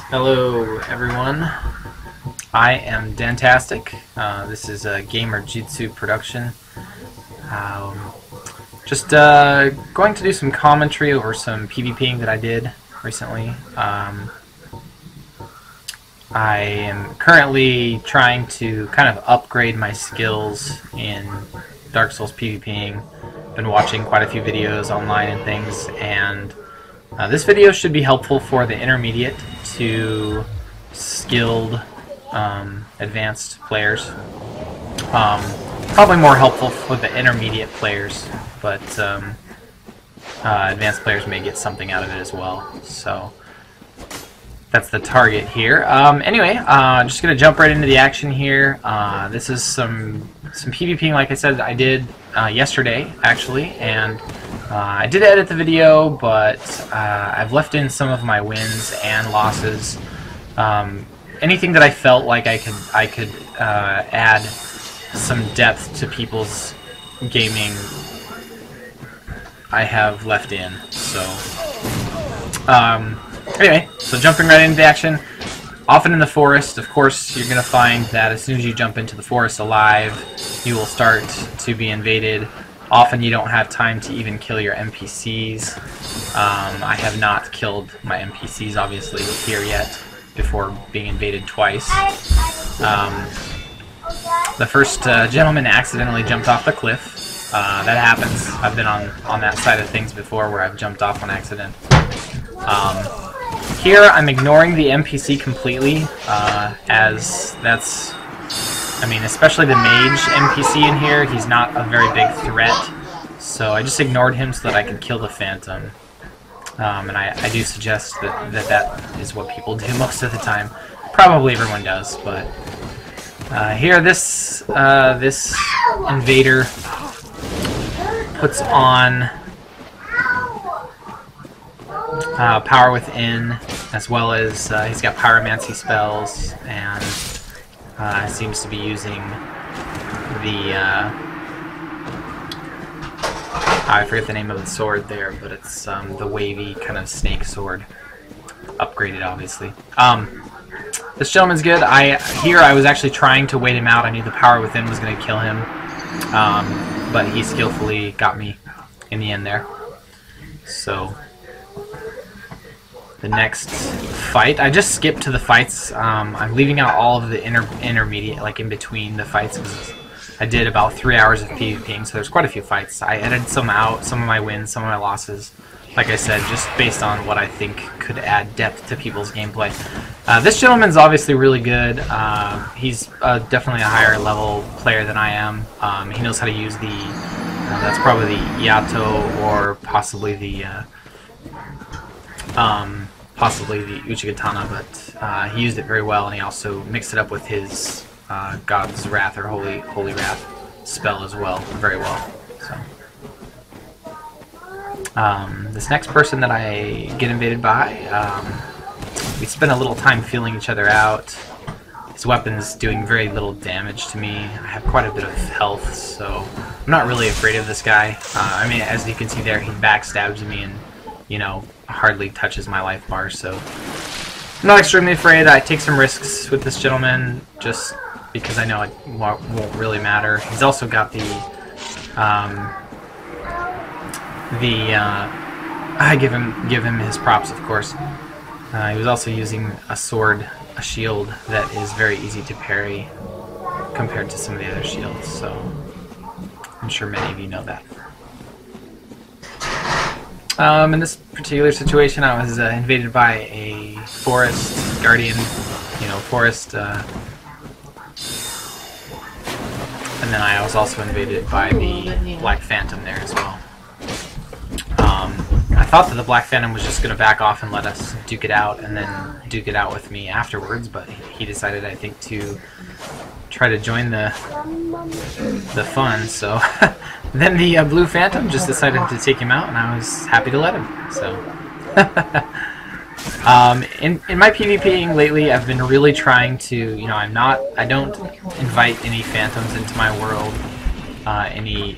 Hello everyone, I am Dantastic. This is a Gamer Jitsu production. Just going to do some commentary over some PvPing that I did recently. I am currently trying to kind of upgrade my skills in Dark Souls PvPing. Been watching quite a few videos online and things, and this video should be helpful for the intermediate to skilled advanced players. Probably more helpful for the intermediate players, but advanced players may get something out of it as well. So that's the target here. Anyway, just gonna jump right into the action here. This is some PvPing, like I said, I did yesterday actually, and I did edit the video, but I've left in some of my wins and losses. Anything that I felt like I could add some depth to people's gaming, I have left in. So anyway, so jumping right into the action. Often in the forest, of course, you're going to find that as soon as you jump into the forest alive, you will start to be invaded. Often you don't have time to even kill your NPCs. I have not killed my NPCs, obviously, here yet, before being invaded twice. The first gentleman accidentally jumped off the cliff. That happens. I've been on that side of things before where I've jumped off on accident. Here I'm ignoring the NPC completely, as that's, I mean, especially the mage NPC in here, he's not a very big threat, so I just ignored him so that I could kill the Phantom. And I do suggest that is what people do most of the time. Probably everyone does, but here this invader puts on Power Within, as well as he's got Pyromancy spells, and seems to be using the I forget the name of the sword there, but it's the wavy kind of snake sword, upgraded obviously. This gentleman's good. I was actually trying to wait him out. I knew the Power Within was going to kill him, but he skillfully got me in the end there. So the next fight, I just skipped to the fights. I'm leaving out all of the intermediate, like in between the fights, because I did about 3 hours of PvPing, so there's quite a few fights. I edited some out, some of my wins, some of my losses. Like I said, just based on what I think could add depth to people's gameplay. This gentleman's obviously really good. He's definitely a higher level player than I am. He knows how to use the, that's probably the Yato, or possibly the Uchigatana, but he used it very well, and he also mixed it up with his God's Wrath, or Holy Wrath spell as well, very well. So this next person that I get invaded by, we spend a little time feeling each other out. His weapon's doing very little damage to me. I have quite a bit of health, so I'm not really afraid of this guy. I mean, as you can see there, he backstabs me and, you know, hardly touches my life bar, so I'm not extremely afraid. I take some risks with this gentleman just because I know it won't really matter. He's also got I give him his props, of course. He was also using a sword, a shield that is very easy to parry compared to some of the other shields, so I'm sure many of you know that. In this particular situation, I was invaded by a forest guardian, forest, and then I was also invaded by the Black Phantom there as well. I thought that the Black Phantom was just going to back off and let us duke it out, and then duke it out with me afterwards, but he decided, I think, to try to join the fun, so then the Blue Phantom just decided to take him out, and I was happy to let him. So in my PvPing lately, I've been really trying to, I don't invite any phantoms into my world, any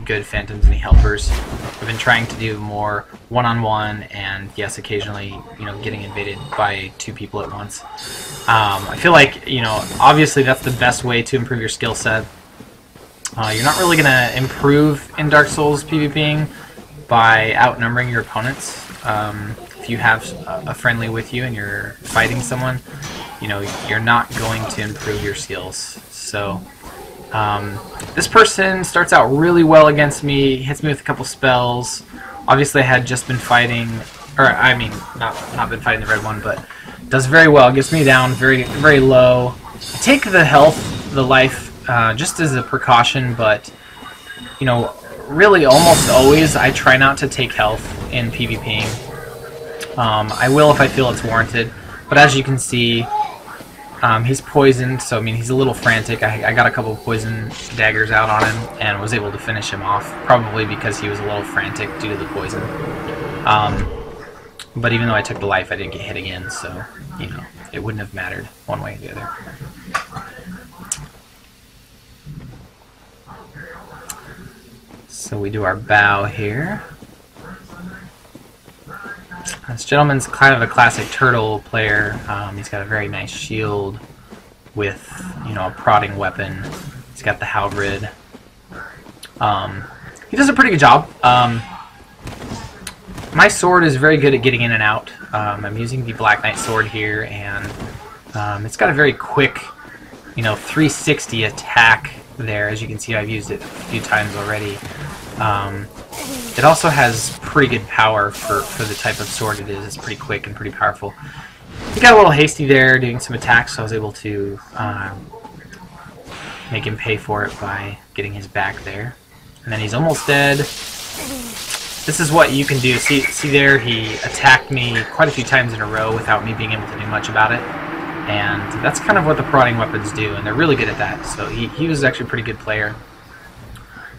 good phantoms, any helpers. I've been trying to do more one-on-one, and yes, occasionally, getting invaded by 2 people at once. I feel like, obviously that's the best way to improve your skill set. You're not really going to improve in Dark Souls PvPing by outnumbering your opponents. If you have a friendly with you and you're fighting someone, you're not going to improve your skills. So this person starts out really well against me, hits me with a couple spells. Obviously I had just been fighting, or I mean not been fighting the red one, but does very well, gets me down very, very low. I take the health, the life, just as a precaution, but really almost always I try not to take health in PvPing. I will if I feel it's warranted, but as you can see, he's poisoned, so I mean he's a little frantic. I got a couple of poison daggers out on him and was able to finish him off, probably because he was a little frantic due to the poison. But even though I took the life, I didn't get hit again, so it wouldn't have mattered one way or the other. So we do our bow here. This gentleman's kind of a classic turtle player. He's got a very nice shield with, a prodding weapon. He's got the halberd. He does a pretty good job. My sword is very good at getting in and out. I'm using the Black Knight sword here, and it's got a very quick, 360 attack there. As you can see, I've used it a few times already. It also has pretty good power for the type of sword it is. It's pretty quick and pretty powerful. He got a little hasty there doing some attacks, so I was able to make him pay for it by getting his back there. And then he's almost dead. This is what you can do. See there, he attacked me quite a few times in a row without me being able to do much about it. And that's kind of what the prodding weapons do, and they're really good at that. So he was actually a pretty good player.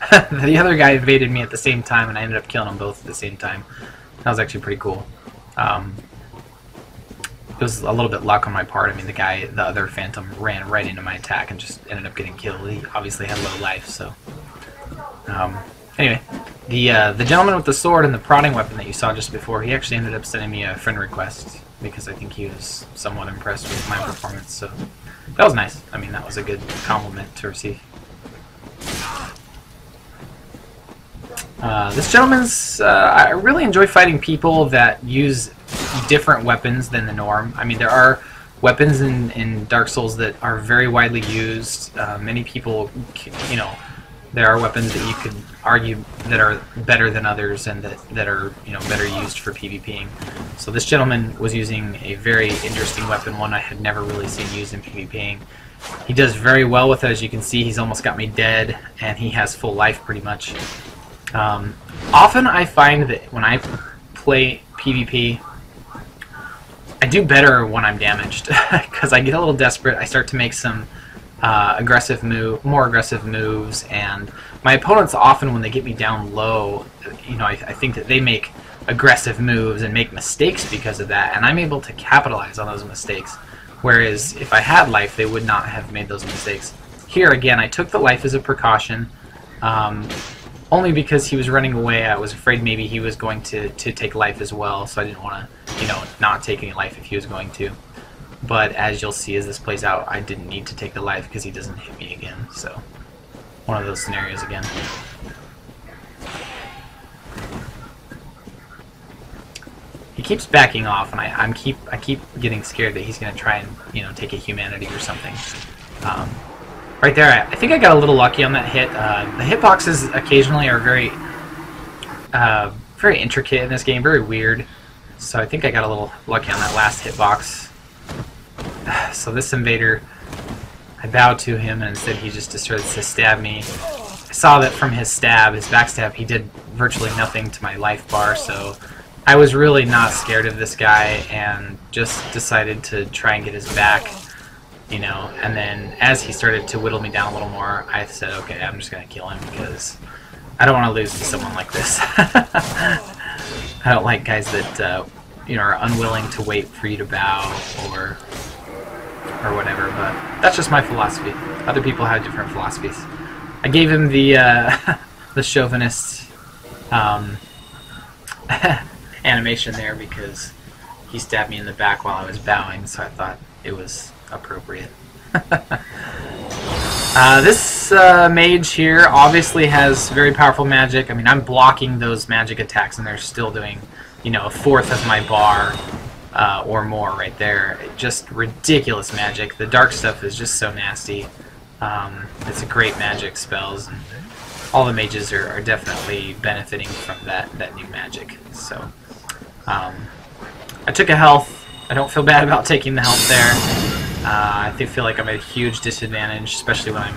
The other guy invaded me at the same time, and I ended up killing them both at the same time. That was actually pretty cool. It was a little bit luck on my part. I mean, the other phantom ran right into my attack and just ended up getting killed. He obviously had low life, so... Anyway, the gentleman with the sword and the prodding weapon that you saw just before, he actually ended up sending me a friend request because I think he was somewhat impressed with my performance, so that was nice. I mean, that was a good compliment to receive. This gentleman's... I really enjoy fighting people that use different weapons than the norm. I mean, there are weapons in Dark Souls that are very widely used. Many people, there are weapons that you could argue that are better than others and that are, better used for PvPing. So this gentleman was using a very interesting weapon, one I had never really seen used in PvPing. He does very well with it. As you can see, he's almost got me dead, and he has full life pretty much. Often I find that when I play PvP, I do better when I'm damaged because I get a little desperate. I start to make some more aggressive moves, and my opponents often, when they get me down low, I think that they make aggressive moves and make mistakes because of that, and I'm able to capitalize on those mistakes. Whereas if I had life, they would not have made those mistakes. Here again, I took the life as a precaution. Only because he was running away. I was afraid maybe he was going to take life as well, so I didn't want to, not take any life if he was going to. But as you'll see as this plays out, I didn't need to take the life because he doesn't hit me again, so one of those scenarios again. He keeps backing off, and I keep getting scared that he's going to try and, take a humanity or something. Right there, I think I got a little lucky on that hit. The hitboxes occasionally are very, very intricate in this game, very weird. So I think I got a little lucky on that last hitbox. So this invader, I bowed to him, and instead he just started to stab me. I saw that from his stab, his backstab, he did virtually nothing to my life bar, so I was really not scared of this guy and just decided to try and get his back. And then as he started to whittle me down a little more, I said, okay, I'm just going to kill him because I don't want to lose to someone like this. I don't like guys that, are unwilling to wait for you to bow or whatever, but that's just my philosophy. Other people have different philosophies. I gave him the the chauvinist animation there because he stabbed me in the back while I was bowing, so I thought it was appropriate. This mage here obviously has very powerful magic. I mean, I'm blocking those magic attacks and they're still doing, you know, a fourth of my bar or more right there. Just ridiculous magic. The dark stuff is just so nasty. It's a great magic spells, and all the mages are definitely benefiting from that new magic. So I took a health. I don't feel bad about taking the health there. I feel like I'm at a huge disadvantage, especially when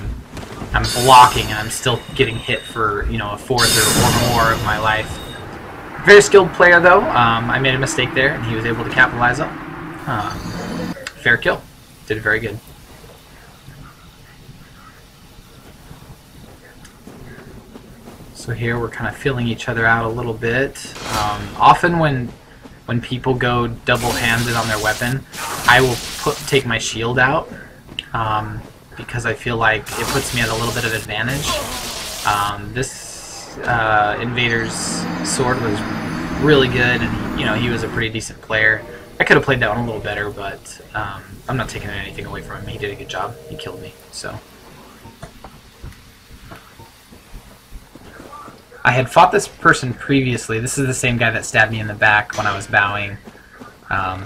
I'm blocking and I'm still getting hit for, you know, a fourth or more of my life. Very skilled player though. I made a mistake there and he was able to capitalize on. Fair kill. Did it very good. So here we're kind of feeling each other out a little bit. Often when people go double-handed on their weapon, I will take my shield out because I feel like it puts me at a little bit of advantage. This invader's sword was really good, and you know, he was a pretty decent player. I could have played that one a little better, but I'm not taking anything away from him. He did a good job. He killed me. So I had fought this person previously. This is the same guy that stabbed me in the back when I was bowing.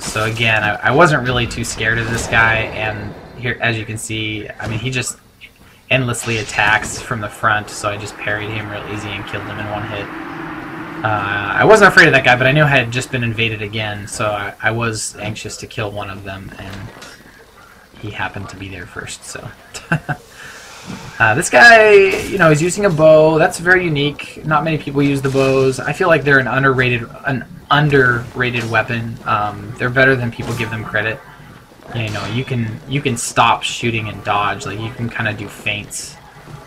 So again, I wasn't really too scared of this guy, and here, as you can see, I mean, he just endlessly attacks from the front, so I just parried him real easy and killed him in one hit. I wasn't afraid of that guy, but I knew I had just been invaded again, so I was anxious to kill one of them, and he happened to be there first, so... this guy, you know, is using a bow. That's very unique. Not many people use the bows. I feel like they're an underrated weapon. They're better than people give them credit. You know, you can stop shooting and dodge. Like, you can kind of do feints,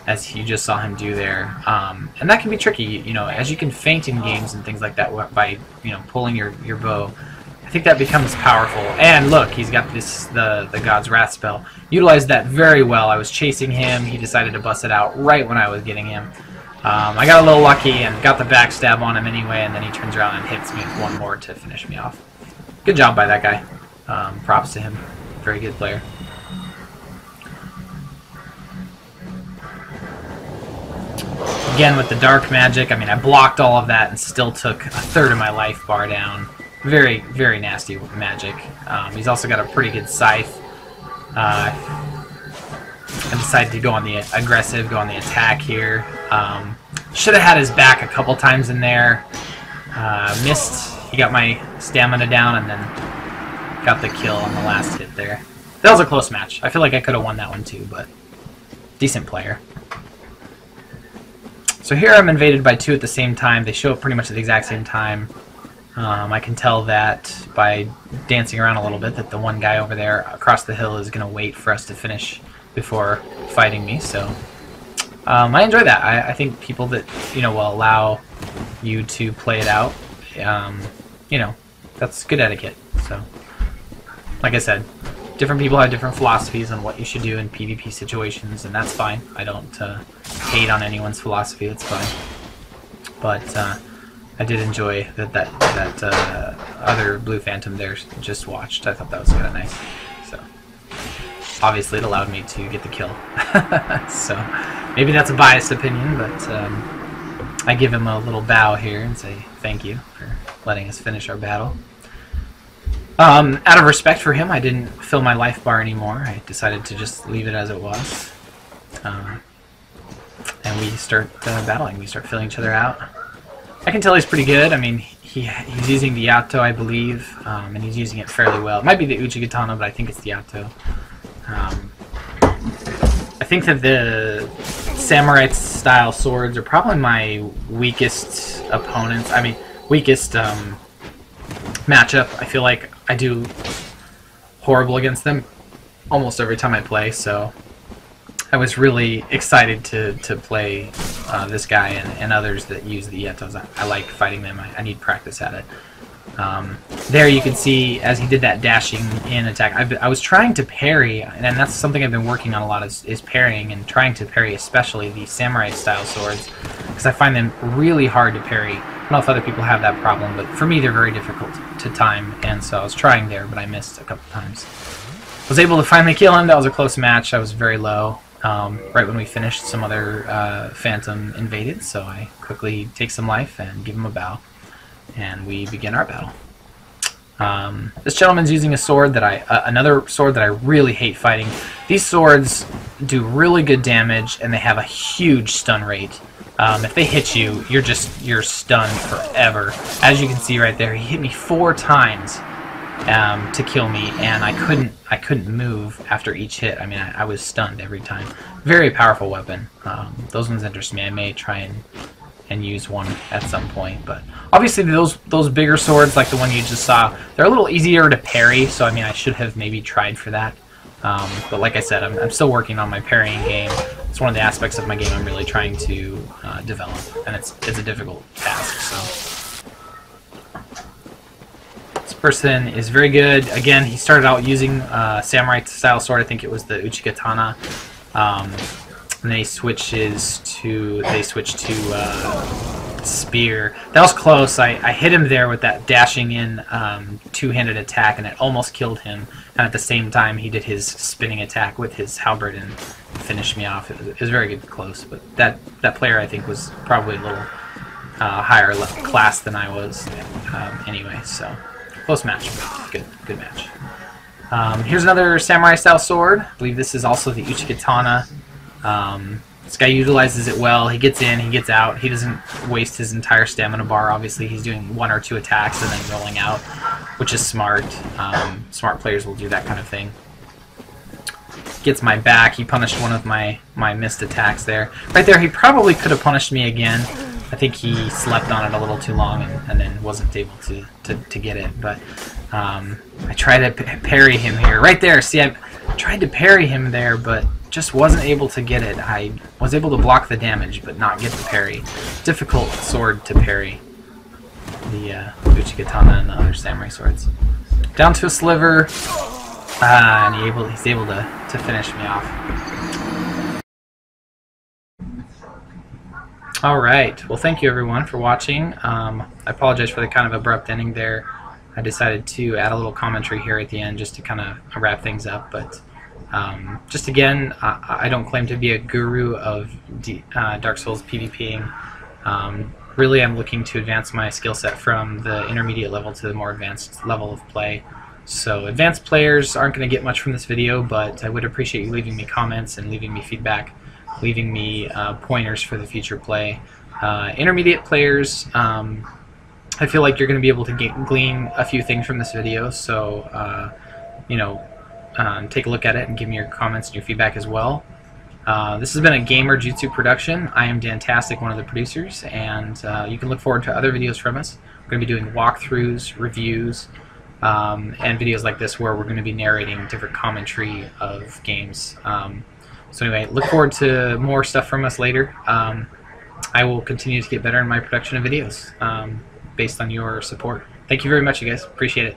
as you just saw him do there. And that can be tricky. You know, as you can feint in games and things like that by, you know, pulling your bow. I think that becomes powerful. And look, he's got this the God's Wrath spell. Utilized that very well. I was chasing him. He decided to bust it out right when I was getting him. I got a little lucky and got the backstab on him anyway, and then he turns around and hits me with one more to finish me off. Good job by that guy. Props to him. Very good player. Again, with the dark magic, I mean, I blocked all of that and still took a third of my life bar down. Very, very nasty magic. He's also got a pretty good scythe. I decided to go on the aggressive, go on the attack here. Should have had his back a couple times in there. Missed. He got my stamina down and then got the kill on the last hit there. That was a close match. I feel like I could have won that one too, but decent player. So here I'm invaded by two at the same time. They show up pretty much at the exact same time. I can tell that by dancing around a little bit that the one guy over there across the hill is going to wait for us to finish before fighting me. So I enjoy that. I think people that, you know, will allow you to play it out, you know, that's good etiquette. So like I said, different people have different philosophies on what you should do in PvP situations, and that's fine. I don't hate on anyone's philosophy. That's fine. But I did enjoy that other Blue Phantom there just watched. I thought that was kind of nice. So obviously it allowed me to get the kill. So maybe that's a biased opinion, but I give him a little bow here and say thank you for letting us finish our battle. Out of respect for him, I didn't fill my life bar anymore. I decided to just leave it as it was. And we start battling. We start filling each other out. I can tell he's pretty good. I mean, he's using the Yato, I believe, and he's using it fairly well. It might be the UGJ, but I think it's the Yato. I think that the samurai-style swords are probably my weakest opponents. I mean, weakest matchup. I feel like I do horrible against them almost every time I play, so I was really excited to play this guy and others that use the Yetos. I like fighting them. I need practice at it. There you can see as he did that dashing in attack. I was trying to parry, and that's something I've been working on a lot, is parrying, and trying to parry especially the samurai style swords, because I find them really hard to parry. I don't know if other people have that problem, but for me they're very difficult to time, and so I was trying there, but I missed a couple times. Was able to finally kill him. That was a close match. I was very low. Right when we finished, some other phantom invaded, so I quickly take some life and give him a bow, and we begin our battle. This gentleman's using a sword that another sword that I really hate fighting. These swords do really good damage, and they have a huge stun rate. If they hit you, you're stunned forever. As you can see right there, he hit me 4 times to kill me, and I couldn't move after each hit. I mean, I was stunned every time. Very powerful weapon. Those ones interest me. I may try and use one at some point, but obviously those bigger swords, like the one you just saw, they're a little easier to parry, so I mean I should have maybe tried for that. But like I said, I'm still working on my parrying game. It's one of the aspects of my game I'm really trying to develop, and it's a difficult task. So this person is very good. Again, he started out using samurai style sword. I think it was the Uchigatana. And then he switches to spear. That was close. I hit him there with that dashing in two-handed attack, and it almost killed him. And at the same time, he did his spinning attack with his halberd and finished me off. It was very good, close. But that player, I think, was probably a little higher class than I was anyway. So close match, but good match. Here's another samurai-style sword. I believe this is also the Uchigatana. This guy utilizes it well. He gets in, he gets out. He doesn't waste his entire stamina bar. Obviously, he's doing 1 or 2 attacks and then rolling out, which is smart. Smart players will do that kind of thing. Gets my back. He punished one of my missed attacks there. Right there, he probably could have punished me again. I think he slept on it a little too long and then wasn't able to get it. But I tried to parry him here. Right there, see, I tried to parry him there, but just wasn't able to get it. I was able to block the damage, but not get the parry. Difficult sword to parry. The Uchigatana and the other samurai swords. Down to a sliver, and he's able to finish me off. Alright, well thank you everyone for watching. I apologize for the kind of abrupt ending there. I decided to add a little commentary here at the end just to kind of wrap things up, but just again, I don't claim to be a guru of Dark Souls PvPing. Really, I'm looking to advance my skill set from the intermediate level to the more advanced level of play. So advanced players aren't going to get much from this video, but I would appreciate you leaving me comments and leaving me feedback, leaving me pointers for the future play. Intermediate players, I feel like you're going to be able to glean a few things from this video, so you know, take a look at it and give me your comments and your feedback as well. This has been a Gamer Jutsu production. I am Dantastic, one of the producers, and you can look forward to other videos from us. We're going to be doing walkthroughs, reviews, and videos like this where we're going to be narrating different commentary of games. So anyway, look forward to more stuff from us later. I will continue to get better in my production of videos based on your support. Thank you very much, you guys. Appreciate it.